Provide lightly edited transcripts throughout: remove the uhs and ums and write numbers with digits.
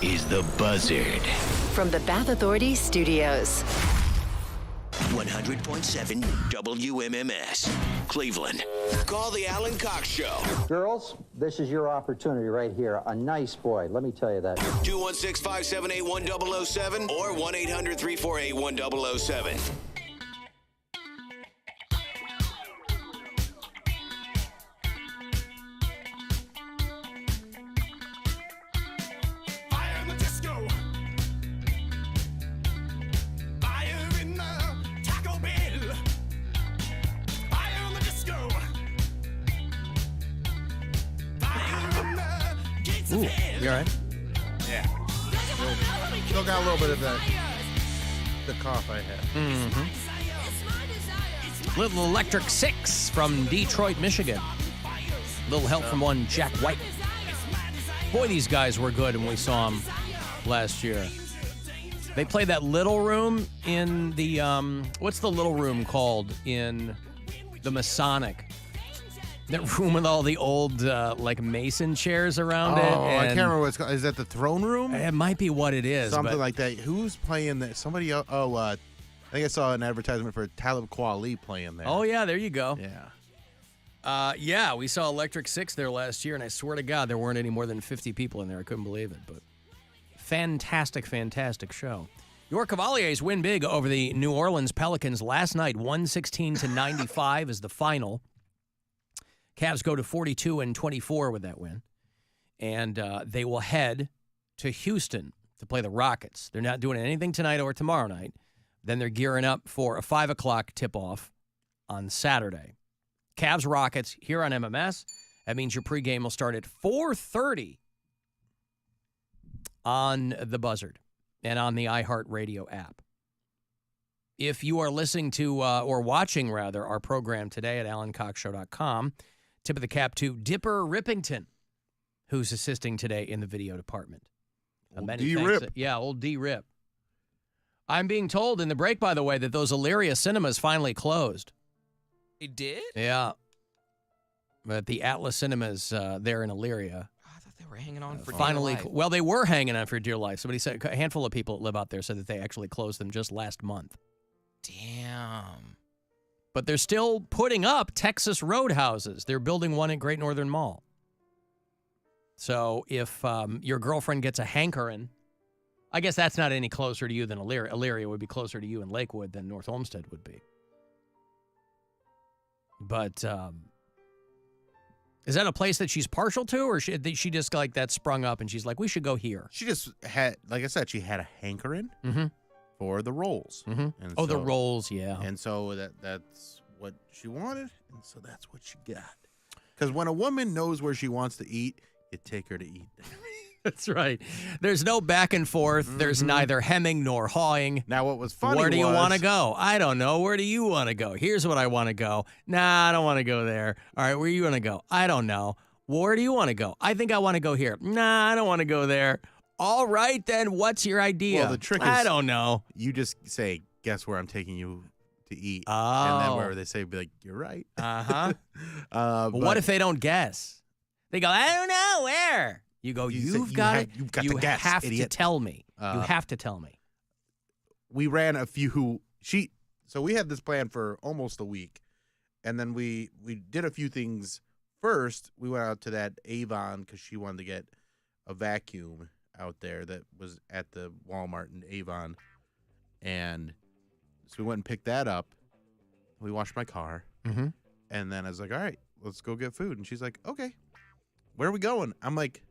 is The Buzzard. From the Bath Authority Studios. 100.7 WMMS, Cleveland. Call the Alan Cox Show. Girls, this is your opportunity right here. A nice boy, let me tell you that. 216-578-1007 or 1-800-348-1007. Ooh, you all right? Yeah. Still got a little bit of the cough I had. Mm-hmm. Little Electric Six from Detroit, Michigan. Little help from one Jack White. Boy, these guys were good when we saw them last year. They played that little room in the, what's the little room called in the Masonic? That room with all the old, like, Mason chairs around it. Oh, I can't remember what it's called. Is that the throne room? It might be what it is. Something like that. Who's playing that? Somebody else. Oh, I think I saw an advertisement for Talib Kweli playing there. Oh, yeah, there you go. Yeah. Yeah, we saw Electric Six there last year, and I swear to God, there weren't any more than 50 people in there. I couldn't believe it, but fantastic, fantastic show. Your Cavaliers win big over the New Orleans Pelicans last night. 116-95 is the final. Cavs go to 42-24 with that win, and they will head to Houston to play the Rockets. They're not doing anything tonight or tomorrow night. Then they're gearing up for a 5 o'clock tip-off on Saturday. Cavs-Rockets here on MMS. That means your pregame will start at 4:30 on the Buzzard and on the iHeartRadio app. If you are listening to, or watching, rather, our program today at alancoxshow.com, tip of the cap to Dipper Rippington, who's assisting today in the video department. Old D-Rip. Yeah, old D-Rip. I'm being told in the break, by the way, that those Illyria cinemas finally closed. They did? Yeah. But the Atlas Cinemas there in Illyria. I thought they were hanging on for finally, dear life. well, they were hanging on for dear life. Somebody said, a handful of people that live out there said that they actually closed them just last month. Damn. But they're still putting up Texas Roadhouses. They're building one at Great Northern Mall. So if your girlfriend gets a hankering, I guess that's not any closer to you than Illyria. Illyria would be closer to you in Lakewood than North Olmsted would be. But is that a place that she's partial to, or she just like that sprung up and she's like, we should go here? She just had, like I said, she had a hankering for the rolls. Mm-hmm. And Oh, the rolls, yeah. And so that's what she wanted, and so that's what she got. Because when a woman knows where she wants to eat, you take her to eat there. That's right. There's no back and forth. There's neither hemming nor hawing. Now, what was funny Where do you want to go? I don't know. Where do you want to go? Here's what I want to go. Nah, I don't want to go there. All right, where are you going to go? I don't know. Where do you want to go? I think I want to go here. Nah, I don't want to go there. All right, then what's your idea? Well, the trick is, I don't know. You just say, guess where I'm taking you to eat. Oh. And then wherever they say, be like, you're right. Uh-huh. But what if they don't guess? They go, I don't know, where? You go, you've got to guess, have idiot. to tell me. You have to tell me. We ran a few. So we had this plan for almost a week, and then we did a few things. First, we went out to that Avon because she wanted to get a vacuum out there that was at the Walmart in Avon, and so we went and picked that up. We washed my car, and then I was like, all right, let's go get food. And she's like, okay, where are we going? I'm like,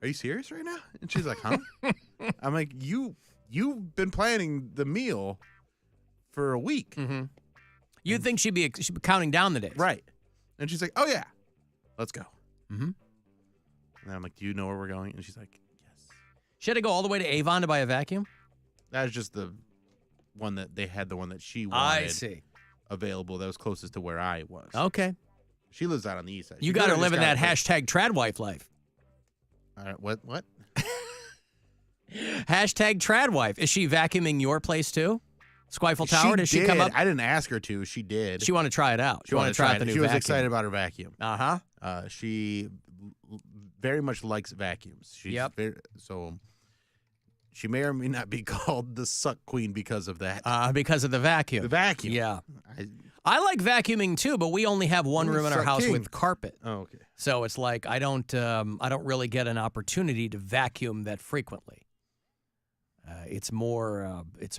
are you serious right now? And she's like, huh? I'm like, you've been planning the meal for a week. You'd think she'd be counting down the days. Right. And she's like, oh, yeah, let's go. And I'm like, do you know where we're going? And she's like, yes. She had to go all the way to Avon to buy a vacuum? That was just the one that they had, the one that she wanted I see. available that was closest to where I was. Okay. She lives out on the east side. You got her living that hashtag tradwife life. All right, what? Hashtag tradwife. Is she vacuuming your place too? Squifle Tower? Does she come up? I didn't ask her to. She did. She wanted to try it out. She wanted to try out the new She was vacuum. excited about her vacuum. Uh-huh. She very much likes vacuums. She's Yep. so she may or may not be called the suck queen because of that. Because of the vacuum. The vacuum. Yeah. I like vacuuming too, but we only have one room in our house sucking. with carpet. Oh, okay. So it's like I don't really get an opportunity to vacuum that frequently. It's more, it's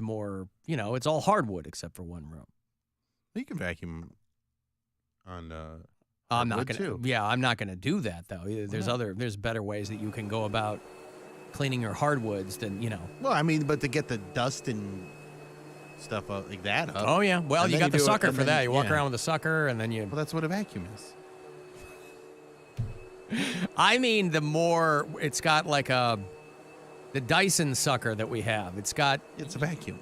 all hardwood except for one room. You can vacuum on. I'm not hardwood, gonna. too. Yeah, I'm not gonna do that though. There's better ways that you can go about cleaning your hardwoods than Well, I mean, but to get the dust and stuff up like that up. Oh yeah. Well, And you then got the do it, sucker and for then- that. You walk yeah. around with a sucker, and then you. Well, that's what a vacuum is. I mean, it's got like the Dyson sucker that we have. It's got. It's a vacuum.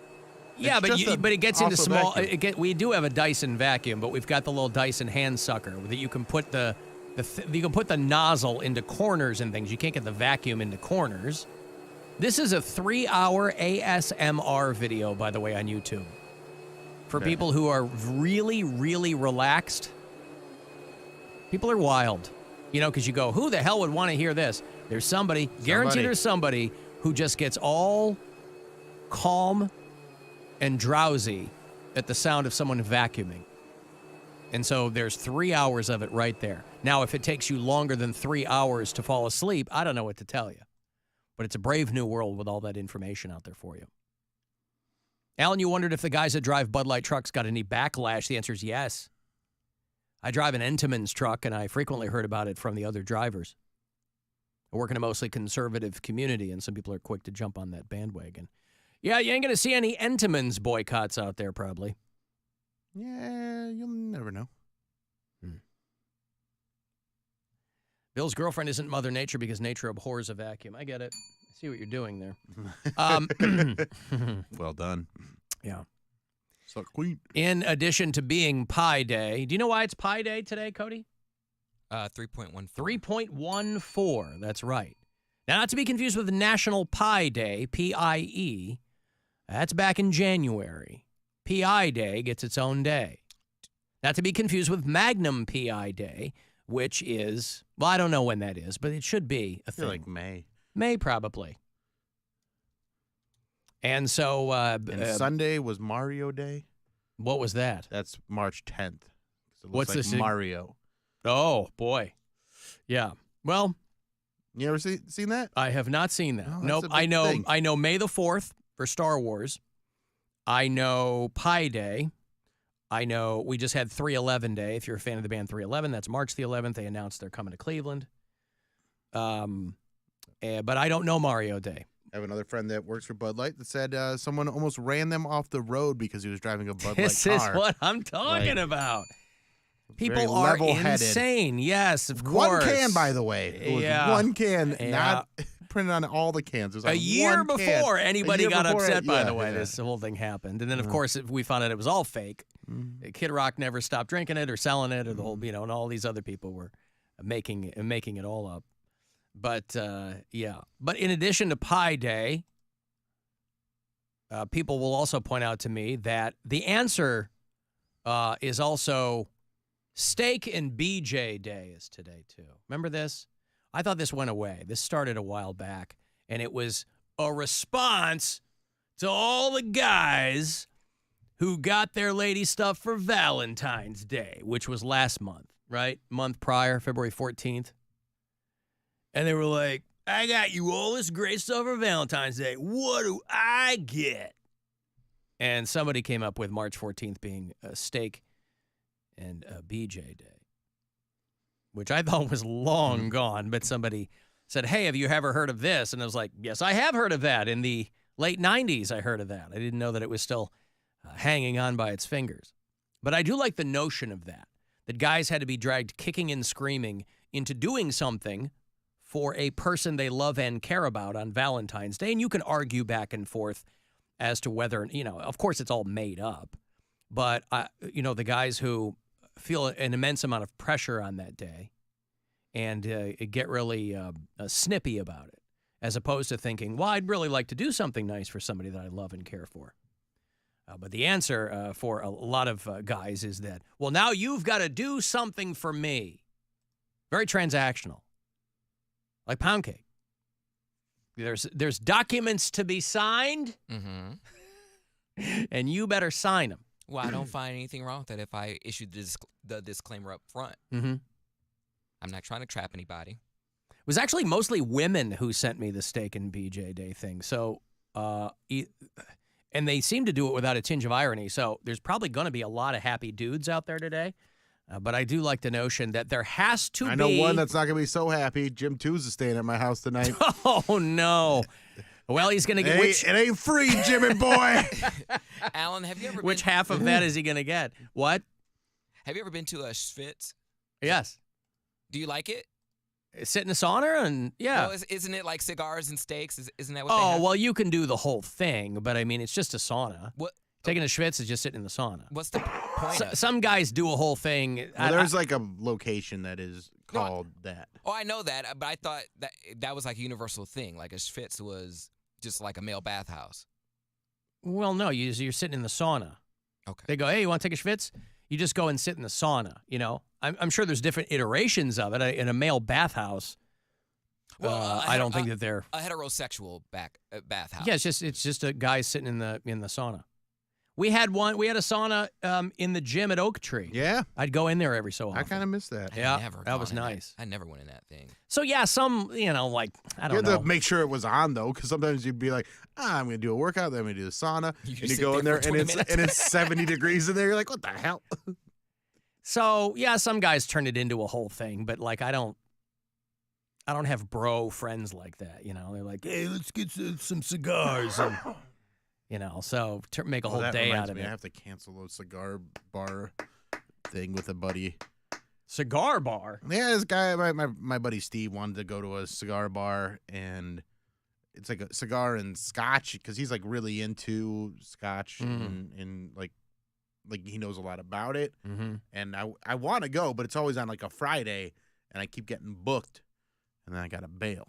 Yeah, It's just but it gets into also small. vacuum. We do have a Dyson vacuum, but we've got the little Dyson hand sucker that you can put you can put the nozzle into corners and things. You can't get the vacuum into corners. This is a 3-hour ASMR video, by the way, on YouTube. For Okay. people who are really, really relaxed. People are wild. Because you go, who the hell would want to hear this? There's somebody, guaranteed there's somebody who just gets all calm and drowsy at the sound of someone vacuuming. And so there's 3 hours of it right there. Now, if it takes you longer than 3 hours to fall asleep, I don't know what to tell you. But it's a brave new world with all that information out there for you. Alan, you wondered if the guys that drive Bud Light trucks got any backlash. The answer is yes. I drive an Entenmann's truck, and I frequently heard about it from the other drivers. I work in a mostly conservative community, and some people are quick to jump on that bandwagon. Yeah, you ain't going to see any Entenmann's boycotts out there, probably. Yeah, you'll never know. Bill's girlfriend isn't Mother Nature because nature abhors a vacuum. I get it. I see what you're doing there. Well done. Yeah. Suck queen. In addition to being Pi Day, do you know why it's Pi Day today, Cody? 3.14. 3.14. That's right. Now, not to be confused with National Pie Day, P-I-E. That's back in January. P.I. Day gets its own day. Not to be confused with Magnum P.I. Day, which is, well, I don't know when that is, but it should be a I feel thing. like May. May, probably. And so... And Sunday was Mario Day. what was that? That's March 10th. So it What's looks like this? Mario. Oh, boy. Yeah. Well, You ever seen that? I have not seen that. Oh, that's Nope. a big I know. thing. I know May the 4th for Star Wars. I know Pi Day. I know we just had 311 Day. If you're a fan of the band 311, that's March the 11th. They announced they're coming to Cleveland. But I don't know Mario Day. I have another friend that works for Bud Light that said someone almost ran them off the road because he was driving a Bud Light This car. is what I'm talking Like, about. very People are level-headed. insane. Yes, of One course. can, by the way. It was Yeah. one can, Yeah. not printed on all the cans. It was A on year one can. before A anybody year got before upset, it- by yeah, the way, yeah. this whole thing happened. And then, of course, we found out it was all fake. Kid Rock never stopped drinking it or selling it, or the whole, and all these other people were making it all up. But, yeah. But in addition to Pi Day, people will also point out to me that the answer is also Steak and BJ Day is today, too. Remember this? I thought this went away. This started a while back, and it was a response to all the guys who got their lady stuff for Valentine's Day, which was last month, right? Month prior, February 14th. And they were like, I got you all this great stuff for Valentine's Day. What do I get? And somebody came up with March 14th being a steak and a BJ Day, which I thought was long gone. But somebody said, hey, have you ever heard of this? And I was like, yes, I have heard of that. In the late 90s, I heard of that. I didn't know that it was still hanging on by its fingers. But I do like the notion of that guys had to be dragged kicking and screaming into doing something for a person they love and care about on Valentine's Day. And you can argue back and forth as to whether, of course it's all made up. But, the guys who feel an immense amount of pressure on that day and get really snippy about it, as opposed to thinking, well, I'd really like to do something nice for somebody that I love and care for. But the answer for a lot of guys is that, well, now you've got to do something for me. Very transactional. like Poundcake. There's documents to be signed, and you better sign them. Well, I don't find anything wrong with that if I issued the disclaimer up front. Mm-hmm. I'm not trying to trap anybody. It was actually mostly women who sent me the steak and BJ Day thing. So, and they seem to do it without a tinge of irony. So there's probably going to be a lot of happy dudes out there today. But I do like the notion that there has to be. I know one that's not going to be so happy. Jim Two's is staying at my house tonight. Oh, no. Well, he's going to get. It ain't free, Jimmy boy. Alan, have you ever Which been, half of that is he going to get? What? Have you ever been to a Schwitz? Yes. Do you like it? Sit in the sauna and, yeah. Well, isn't it like cigars and steaks? Isn't that what they Oh, have? well, you can do the whole thing, but I mean, it's just a sauna. What? Taking a schwitz is just sitting in the sauna. What's the point of it? Some guys do a whole thing. Well, there's like a location that is called that. Oh, I know that, but I thought that was like a universal thing. Like a Schwitz was just like a male bathhouse. Well, no, you're sitting in the sauna. Okay. They go, hey, you want to take a schwitz? You just go and sit in the sauna, you know? I'm sure there's different iterations of it. In a male bathhouse, Well, I don't think that they're... A heterosexual bathhouse. Yeah, it's just a guy sitting in the sauna. We had a sauna in the gym at Oak Tree. Yeah. I'd go in there every so often. I kind of miss that. Yeah, that was nice. I never went in that thing. So, yeah, some, like, I You don't had know. to make sure it was on, though, because sometimes you'd be like, I'm going to do a workout, then I'm going to do the sauna. And you go in there, and it's 70 degrees in there. You're like, what the hell? So, yeah, some guys turn it into a whole thing, but, like, I don't have bro friends like that, you know? They're like, hey, let's get some cigars. And, you know, so make a whole day out of it. I have to cancel a cigar bar thing with a buddy. Cigar bar? Yeah, this guy, my buddy Steve, wanted to go to a cigar bar, and it's like a cigar and scotch, because he's like really into scotch and like he knows a lot about it. Mm-hmm. And I want to go, but it's always on like a Friday, and I keep getting booked, and then I got to bail.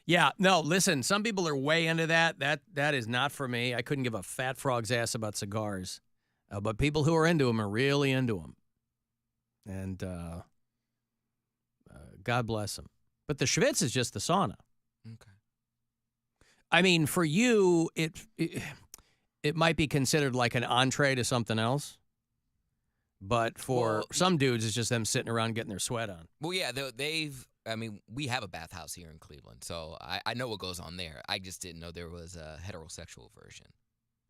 Yeah, no, listen, some people are way into that. That is not for me. I couldn't give a fat frog's ass about cigars. But people who are into them are really into them. And God bless them. But the schwitz is just the sauna. Okay. I mean, for you, it might be considered like an entree to something else. But for some dudes, it's just them sitting around getting their sweat on. Well, yeah, we have a bathhouse here in Cleveland, so I know what goes on there. I just didn't know there was a heterosexual version.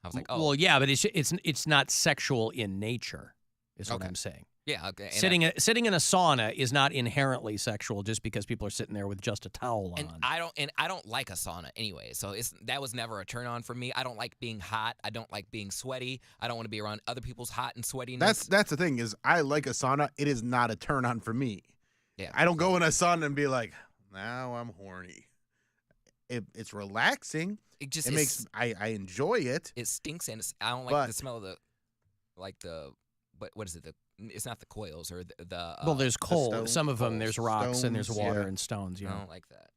I was like, oh. Well, yeah, but it's not sexual in nature, is what I'm saying. Yeah. Okay. Sitting in a sauna is not inherently sexual just because people are sitting there with just a towel on. And I don't like a sauna anyway, so that was never a turn on for me. I don't like being hot. I don't like being sweaty. I don't want to be around other people's hot and sweatiness. That's the thing, is I like a sauna. It is not a turn on for me. Yeah. I don't go in a sauna and be like, now I'm horny. It's relaxing. It makes I enjoy it. It stinks, and I don't like the smell of what is it? It's not the coils or the well, there's coal. stones, Some of them, there's rocks and there's stones, water yeah. and stones. You I know, don't like that.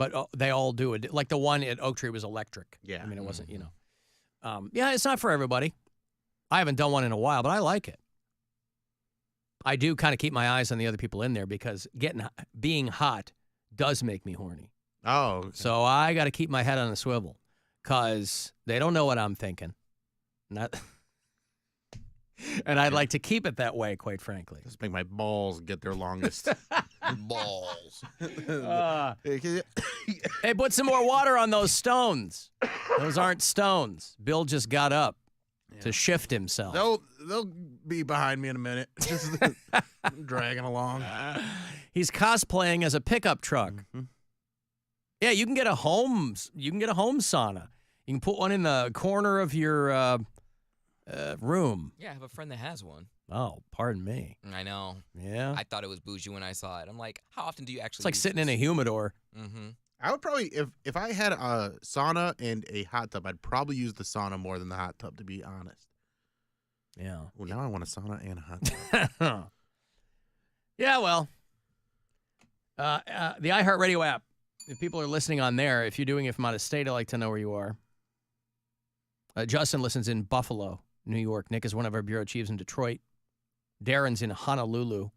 but they all do it. Like the one at Oak Tree was electric. Yeah. I mean, it wasn't. You know, yeah, it's not for everybody. I haven't done one in a while, but I like it. I do kind of keep my eyes on the other people in there because being hot does make me horny. Oh. Okay. So I got to keep my head on a swivel because they don't know what I'm thinking. And I'd like to keep it that way, quite frankly. Just make my balls get their longest. Balls. Hey, put some more water on those stones. Those aren't stones. Bill just got up to shift himself. They'll be behind me in a minute. Just dragging along. He's cosplaying as a pickup truck. Mm-hmm. Yeah, you can get a home sauna. You can put one in the corner of your room. Yeah, I have a friend that has one. Oh, pardon me. I know. Yeah. I thought it was bougie when I saw it. I'm like, how often do you actually? It's like sitting in a humidor. Mm-hmm. I would probably, if I had a sauna and a hot tub, I'd probably use the sauna more than the hot tub, to be honest. Yeah. Well, now I want a sauna and a hot tub. Yeah, well, the iHeartRadio app, if people are listening on there, if you're doing it from out of state, I'd like to know where you are. Justin listens in Buffalo, New York. Nick is one of our bureau chiefs in Detroit. Darren's in Honolulu.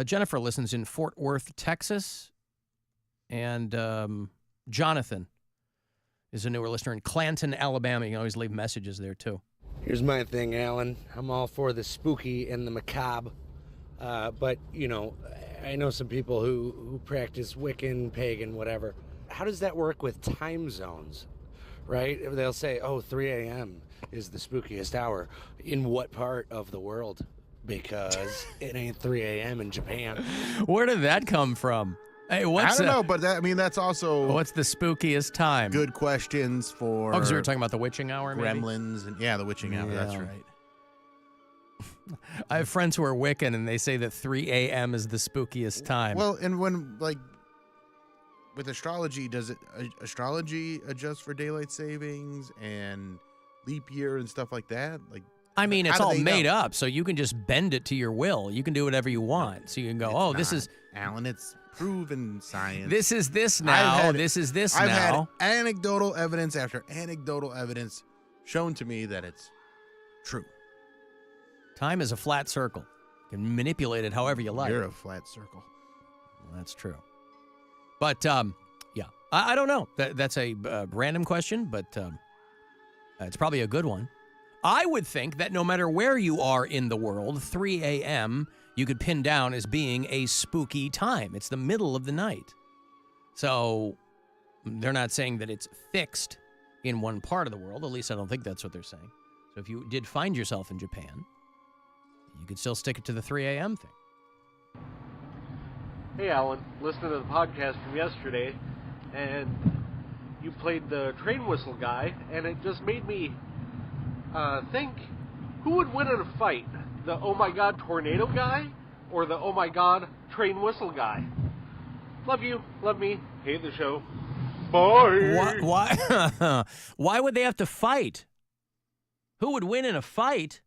Jennifer listens in Fort Worth, Texas. And Jonathan is a newer listener in Clanton, Alabama. You can always leave messages there, too. Here's my thing, Alan. I'm all for the spooky and the macabre. But, you know, I know some people who practice Wiccan, pagan, whatever. How does that work with time zones, right? They'll say, 3 a.m. is the spookiest hour. In what part of the world? Because it ain't 3 a.m. in Japan. Where did that come from? Hey, I don't know, but that's also what's the spookiest time? Good questions for. Oh, because we were talking about the witching hour, maybe? Gremlins, and the witching hour. That's right. I have friends who are Wiccan, and they say that 3 a.m. is the spookiest time. Well, and when with astrology, does astrology adjust for daylight savings and leap year and stuff like that? I mean, it's all made up, so you can just bend it to your will. You can do whatever you want. So you can go, this is Alan. It's proven science. This is this now. This is this I've now. I've had anecdotal evidence after anecdotal evidence shown to me that it's true. Time is a flat circle. You can manipulate it however you like. You're a flat circle. Well, that's true. But, I don't know. That's a random question, but it's probably a good one. I would think that no matter where you are in the world, 3 a.m. you could pin down as being a spooky time. It's the middle of the night. So they're not saying that it's fixed in one part of the world. At least I don't think that's what they're saying. So if you did find yourself in Japan, you could still stick it to the 3 a.m. thing. Hey, Alan. Listening to the podcast from yesterday, and you played the train whistle guy, and it just made me think, who would win in a fight? The oh my god tornado guy or the oh my god train whistle guy? Love you, love me, hate the show. Bye. Why would they have to fight? Who would win in a fight?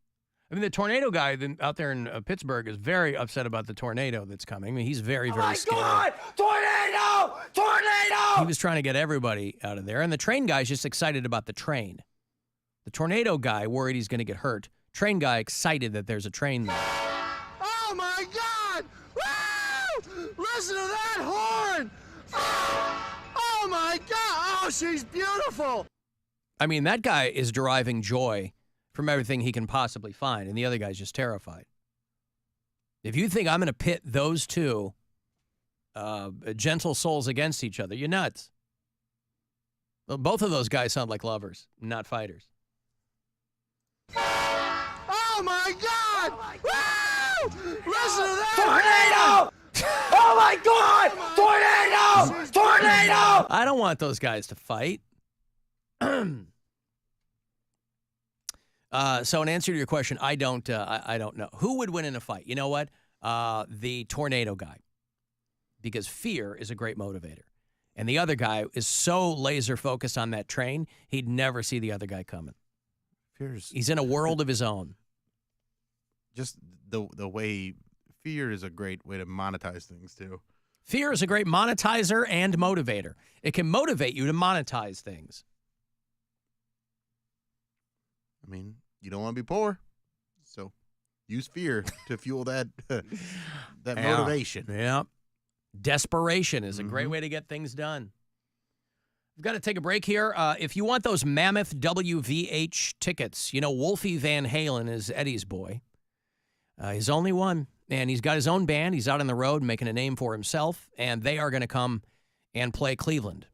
I mean, the tornado guy out there in Pittsburgh is very upset about the tornado that's coming. I mean, he's very, very scared. Oh my God! Tornado! Tornado! He was trying to get everybody out of there, and the train guy's just excited about the train. The tornado guy worried he's going to get hurt. Train guy excited that there's a train there. Oh my God! Woo! Listen to that horn! Oh my God! Oh, she's beautiful! I mean, that guy is deriving joy from everything he can possibly find, and the other guy's just terrified. If you think I'm going to pit those two gentle souls against each other, you're nuts. Well, both of those guys sound like lovers, not fighters. Oh my God! Woo! Listen to that! Tornado! Oh my God! Tornado! Tornado! I don't want those guys to fight. So in answer to your question, I don't know. Who would win in a fight? You know what? The tornado guy. Because fear is a great motivator. And the other guy is so laser focused on that train, he'd never see the other guy coming. He's in a world of his own. Just the way fear is a great way to monetize things too. Fear is a great monetizer and motivator. It can motivate you to monetize things. I mean, you don't want to be poor, so use fear to fuel that motivation. Yeah. Desperation is a great way to get things done. We've got to take a break here. If you want those mammoth WVH tickets, you know, Wolfie Van Halen is Eddie's boy. He's only one, and he's got his own band. He's out on the road making a name for himself, and they are going to come and play Cleveland.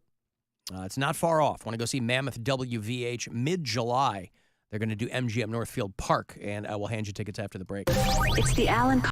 It's not far off. Want to go see Mammoth WVH mid-July. They're going to do MGM Northfield Park, and I will hand you tickets after the break. It's the Alan